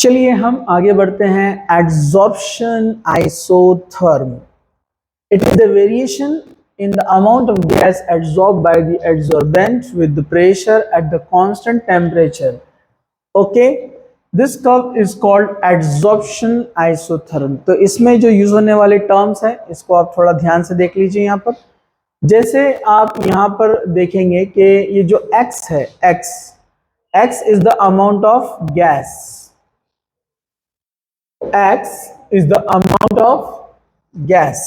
चलिए हम आगे बढ़ते हैं। Adsorption isotherm, it is the variation in the amount of gas absorbed by the adsorbent with the pressure at the constant temperature. Okay, this curve is called adsorption isotherm. तो इसमें जो use होने वाले टर्म्स है इसको आप थोड़ा ध्यान से देख लीजिए। यहाँ पर जैसे आप यहाँ पर देखेंगे कि ये जो x है, x is the amount of gas, x is the amount of gas,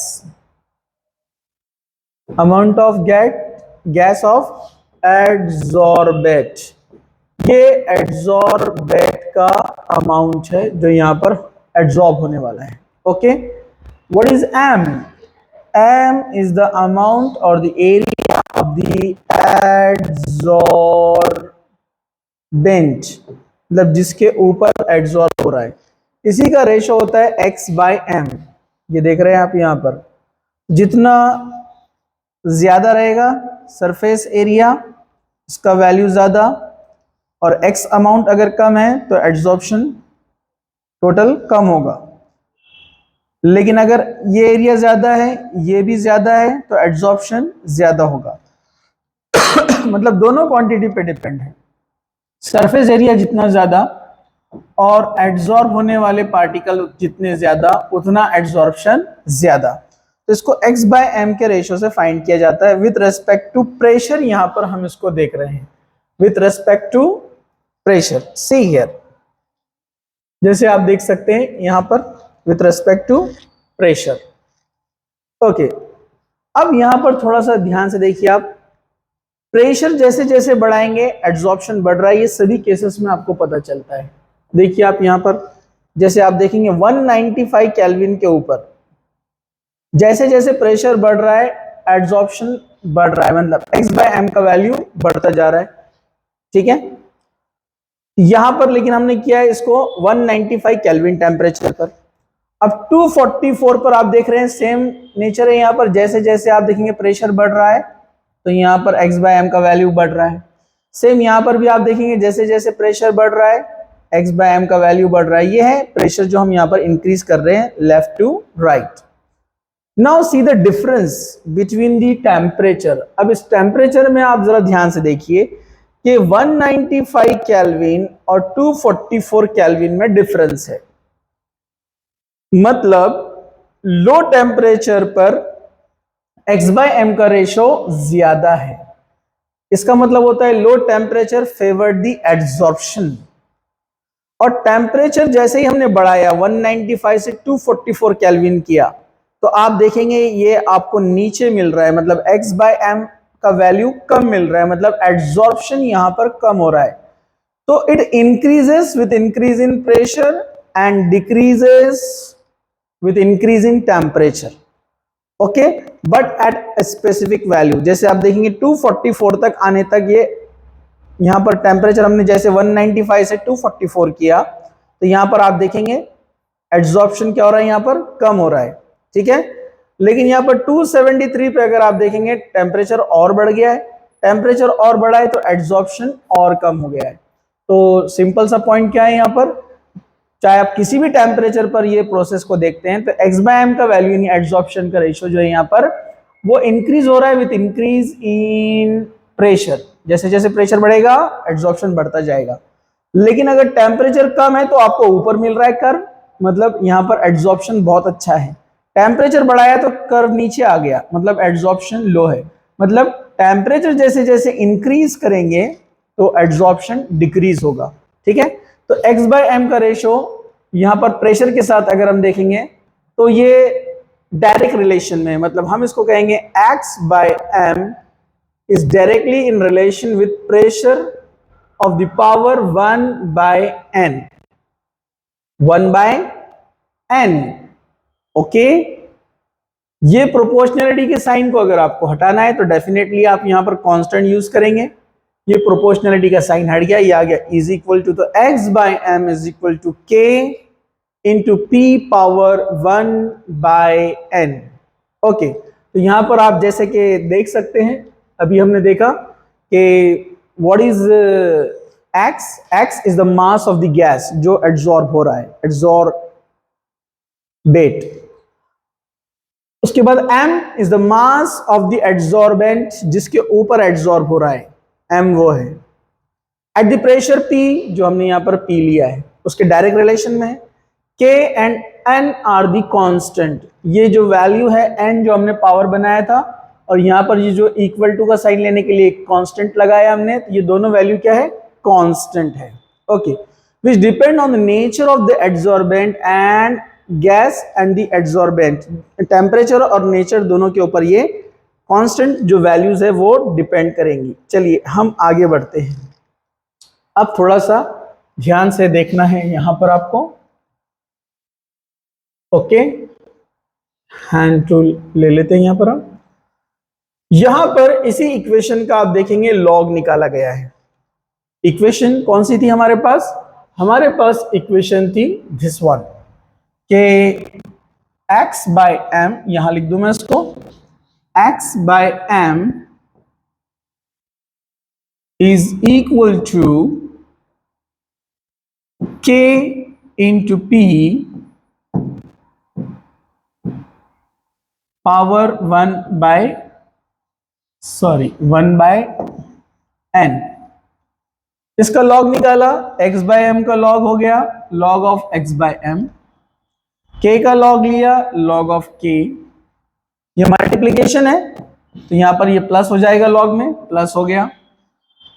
amount of gas of adsorbate, ये एड्सॉर्बेट का अमाउंट है जो यहाँ पर एड्सॉर्ब होने वाला है। Okay, what is M? M is the amount और the area of the adsorbent, मतलब जिसके ऊपर एड्सॉर्ब हो रहा है। इसी का रेशो होता है एक्स बाय एम। ये देख रहे हैं आप यहाँ पर, जितना ज्यादा रहेगा सरफेस एरिया, इसका वैल्यू ज्यादा, और x अमाउंट अगर कम है तो एड्सॉर्प्शन टोटल कम होगा। लेकिन अगर ये एरिया ज्यादा है, ये भी ज्यादा है, तो एड्सॉर्प्शन ज्यादा होगा। मतलब दोनों क्वांटिटी पे डिपेंड है। सरफेस एरिया जितना ज्यादा और एड्सॉर्ब होने वाले पार्टिकल जितने ज्यादा, उतना एड्सॉर्प्शन ज्यादा। तो इसको x बाय एम के रेशो से फाइंड किया जाता है विथ रेस्पेक्ट टू प्रेशर। यहां पर हम इसको देख रहे हैं with respect to pressure. See here, जैसे आप देख सकते हैं यहां पर with respect to pressure. Okay, अब यहां पर थोड़ा सा ध्यान से देखिए आप, प्रेशर जैसे जैसे बढ़ाएंगे एड्सॉर्प्शन बढ़ रहा है, ये सभी केसेस में आपको पता चलता है। देखिए आप यहां पर, जैसे आप देखेंगे 195 केल्विन के ऊपर जैसे जैसे प्रेशर बढ़ रहा है एड्सॉर्प्शन बढ़ रहा है, मतलब x बाय एम का वैल्यू बढ़ता जा रहा है। ठीक है, यहां पर लेकिन हमने किया है इसको 195 केल्विन टेम्परेचर पर। अब 244 पर आप देख रहे हैं सेम नेचर है। यहां पर जैसे जैसे आप देखेंगे प्रेशर बढ़ रहा है तो यहां पर x बाय एम का वैल्यू बढ़ रहा है। सेम यहां पर भी आप देखेंगे जैसे जैसे प्रेशर बढ़ रहा है x बाय एम का वैल्यू बढ़ रहा है। ये है प्रेशर जो हम यहां पर इंक्रीज कर रहे हैं left to right. Now see the difference between the temperature. अब इस टेम्परेचर में आप जरा ध्यान से देखिए कि 195 केल्विन और 244 केल्विन में डिफरेंस है। मतलब लो टेम्परेचर पर x बाय एम का रेशो ज्यादा है। इसका मतलब होता है लो टेम्परेचर फेवर्ड दी एड्सॉर्प्शन। और टेम्परेचर जैसे ही हमने बढ़ाया 195 से 244 केल्विन किया तो आप देखेंगे ये आपको नीचे मिल रहा है, मतलब x बाय एम का वैल्यू कम मिल रहा है, मतलब एड्सॉर्प्शन यहां पर कम हो रहा है। तो it increases with increase in pressure and decreases with increase in temperature. Okay, but at specific value. जैसे आप देखेंगे 244 तक आने तक ये यहां पर टेम्परेचर हमने जैसे 195 से 244 किया तो यहां पर आप देखेंगे एड्सॉर्प्शन क्या हो रहा है, यहां पर कम हो रहा है। ठीक है, लेकिन यहां पर 273 पे अगर आप देखेंगे टेम्परेचर और बढ़ गया है, टेम्परेचर और बढ़ा है तो एड्सॉर्प्शन और कम हो गया है। तो सिंपल सा पॉइंट क्या है यहाँ पर, चाहे आप किसी भी टेम्परेचर पर ये प्रोसेस को देखते हैं तो x बाय एम का वैल्यू यानी एड्सॉर्प्शन का रेशियो जो है यहाँ पर वो इंक्रीज हो रहा है विथ इंक्रीज इन प्रेशर। जैसे जैसे प्रेशर बढ़ेगा एड्सॉर्प्शन बढ़ता जाएगा। लेकिन अगर टेम्परेचर कम है तो आपको ऊपर मिल रहा है कर्व, मतलब यहाँ पर एड्सॉर्प्शन बहुत अच्छा है। टेम्परेचर बढ़ाया तो कर्व नीचे आ गया, मतलब एड्सॉर्प्शन लो है। मतलब टेम्परेचर जैसे जैसे इंक्रीज करेंगे तो एड्सॉर्प्शन डिक्रीज होगा। ठीक है, तो x बाय एम का रेशो यहां पर प्रेशर के साथ अगर हम देखेंगे तो ये डायरेक्ट रिलेशन में है। मतलब हम इसको कहेंगे x by M is directly in relation with pressure of the power 1 by n, 1 by n। Okay, ये प्रोपोर्शनलिटी के साइन को अगर आपको हटाना है तो डेफिनेटली आप यहां पर कांस्टेंट यूज करेंगे। ये प्रोपोर्शनलिटी का साइन हट गया, ये आ गया इज इक्वल टू, तो x by M is equal to k into p power 1 by n। Okay, तो यहां पर आप जैसे कि देख सकते हैं, अभी हमने देखा कि what is x is the mass of the gas जो एड्सॉर्ब हो रहा है, एड्सॉर्बेट। उसके बाद m is the mass of the adsorbent जिसके ऊपर एड्सॉर्ब हो रहा है, m वो है। एट द प्रेशर P, जो हमने यहां पर P लिया है, उसके डायरेक्ट रिलेशन में है। K and N are the constant, ये जो वैल्यू है N जो हमने पावर बनाया था, और यहां पर ये जो इक्वल टू का साइन लेने के लिए एक कांस्टेंट लगाया हमने, तो ये दोनों वैल्यू क्या है, कांस्टेंट है। Okay, which depend on the nature of the adsorbent and gas and the adsorbent, temperature और नेचर दोनों के ऊपर ये कांस्टेंट जो वैल्यूज है वो डिपेंड करेंगी। चलिए हम आगे बढ़ते हैं। अब थोड़ा सा ध्यान से देखना है यहां पर आपको। ओके, हैंड टूल ले लेते हैं यहां पर। हम यहां पर इसी इक्वेशन का आप देखेंगे लॉग निकाला गया है। इक्वेशन कौन सी थी हमारे पास? हमारे पास इक्वेशन थी दिस वन, के x बाय एम, यहां लिख दूं मैं इसको, x by M is equal to k into p power 1 by n। इसका लॉग निकाला, x बाय एम का लॉग हो गया log of x by M, k का लॉग लिया लॉग ऑफ k। ये मल्टीप्लीकेशन है तो यहां पर ये प्लस हो जाएगा, लॉग में प्लस हो गया।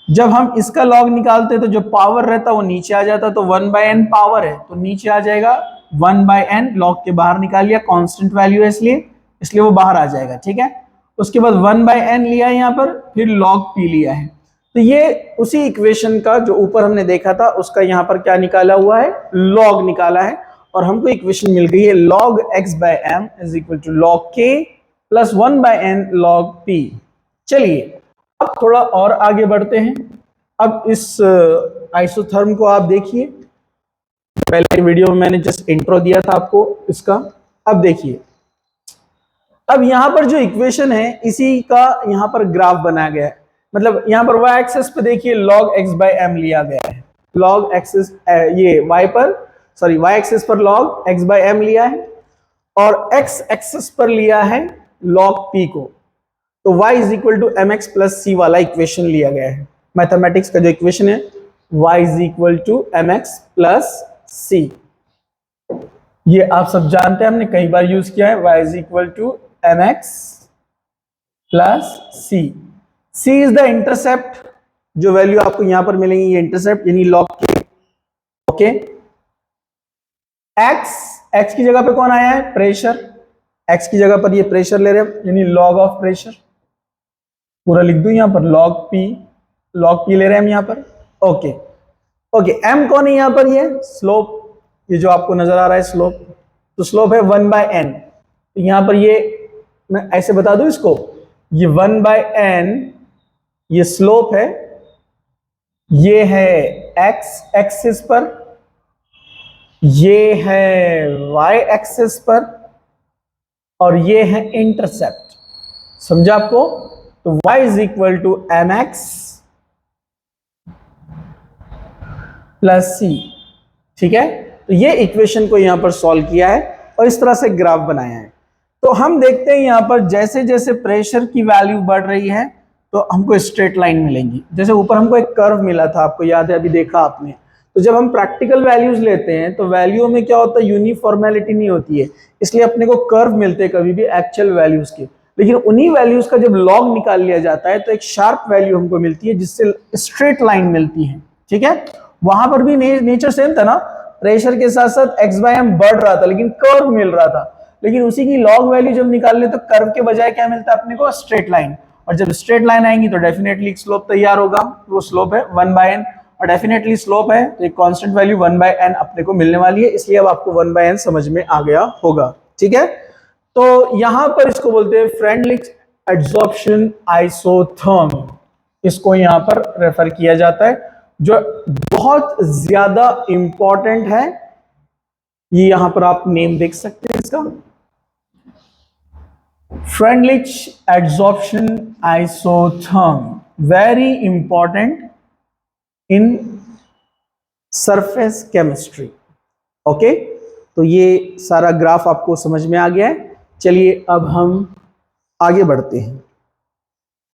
जब हम इसका लॉग निकालते तो जो पावर रहता वो नीचे आ जाता, तो 1 बाय n पावर है तो नीचे आ जाएगा 1 बाय n, लॉग के बाहर निकाल लिया, कांस्टेंट वैल्यू है इसलिए वो बाहर आ जाएगा, ठीक है। उसके बाद 1 बाय n लिया यहाँ पर, फिर log p लिया है। तो ये उसी इक्वेशन का जो ऊपर हमने देखा था उसका यहाँ पर क्या निकाला हुआ है, लॉग निकाला है, और हमको इक्वेशन मिल गई है log x by M is equal to log k plus 1 by n log p। चलिए अब थोड़ा और आगे बढ़ते हैं। अब इस आइसोथर्म को आप देखिए, पहले वीडियो में मैंने जस्ट इंट्रो दिया था आपको इसका। अब देखिए, अब यहां पर जो इक्वेशन है इसी का यहां पर ग्राफ बनाया गया है। मतलब यहां पर y एक्सिस पे देखिए log x बाय m लिया गया है, log एक्सिस ये y एक्सिस पर log x बाय m लिया है, और x एक्सिस पर लिया है log p को। तो y is equal to mx plus c वाला इक्वेशन लिया गया है। मैथमेटिक्स का जो इक्वेशन है y is equal to mx plus c, ये आप सब जानते हैं, हमने कई बार यूज किया है। y is equal to mx plus c, c is the intercept, जो वैल्यू आपको यहां पर मिलेंगी ये इंटरसेप्ट यानी log k। ओके, x की जगह पे कौन आया है, प्रेशर, x की जगह पर ये प्रेशर ले रहे हैं यानी log ऑफ प्रेशर, पूरा लिख दूं यहां पर log p ले रहे हैं हम यहां पर। ओके, m कौन है यहां पर, ये स्लोप, ये जो आपको नजर आ रहा है स्लोप, तो स्लोप है 1 बाय n। तो यहां पर ये मैं ऐसे बता दूं इसको, ये 1 बाय n ये स्लोप है, ये है x एक्सिस पर, ये है y एक्सिस पर, और ये है इंटरसेप्ट। समझा आपको? तो y is equal to mx plus c, ठीक है। तो ये इक्वेशन को यहां पर सॉल्व किया है और इस तरह से ग्राफ बनाया है। तो हम देखते हैं यहां पर जैसे जैसे प्रेशर की वैल्यू बढ़ रही है तो हमको स्ट्रेट लाइन मिलेंगी। जैसे ऊपर हमको एक कर्व मिला था, आपको याद है, अभी देखा आपने। तो जब हम प्रैक्टिकल वैल्यूज लेते हैं तो वैल्यू में क्या होता है, यूनिफॉर्मेलिटी नहीं होती है, इसलिए अपने को कर्व मिलते हैं कभी भी एक्चुअल वैल्यूज के। लेकिन उन्हीं वैल्यूज का जब लॉग निकाल लिया जाता है तो एक शार्प वैल्यू हमको मिलती है जिससे स्ट्रेट लाइन मिलती है, ठीक है। वहां पर भी नेचर सेम था ना, प्रेशर के साथ साथ x बाय m बढ़ रहा था लेकिन कर्व मिल रहा था। लेकिन उसी की लॉग वैल्यू जब निकाल ले तो कर्व के बजाय क्या मिलता है अपने को, स्ट्रेट लाइन। और जब स्ट्रेट लाइन आएंगी तो डेफिनेटली स्लोप तैयार होगा, वो स्लोप है 1 बाय n, और डेफिनेटली स्लोप है तो एक कांस्टेंट वैल्यू 1 बाय n अपने को मिलने वाली है। इसलिए अब आपको 1 बाय n समझ में आ गया होगा, ठीक है। तो यहां पर इसको बोलते हैं फ्रेंडलिक एड्सॉर्प्शन आइसोथर्म, इसको यहां पर रेफर किया जाता है, जो बहुत ज्यादा इंपॉर्टेंट है। ये यहां पर आप नेम देख सकते हैं इसका, Freundlich adsorption isotherm, very important in surface chemistry. Okay, तो ये सारा ग्राफ आपको समझ में आ गया है। चलिए अब हम आगे बढ़ते हैं।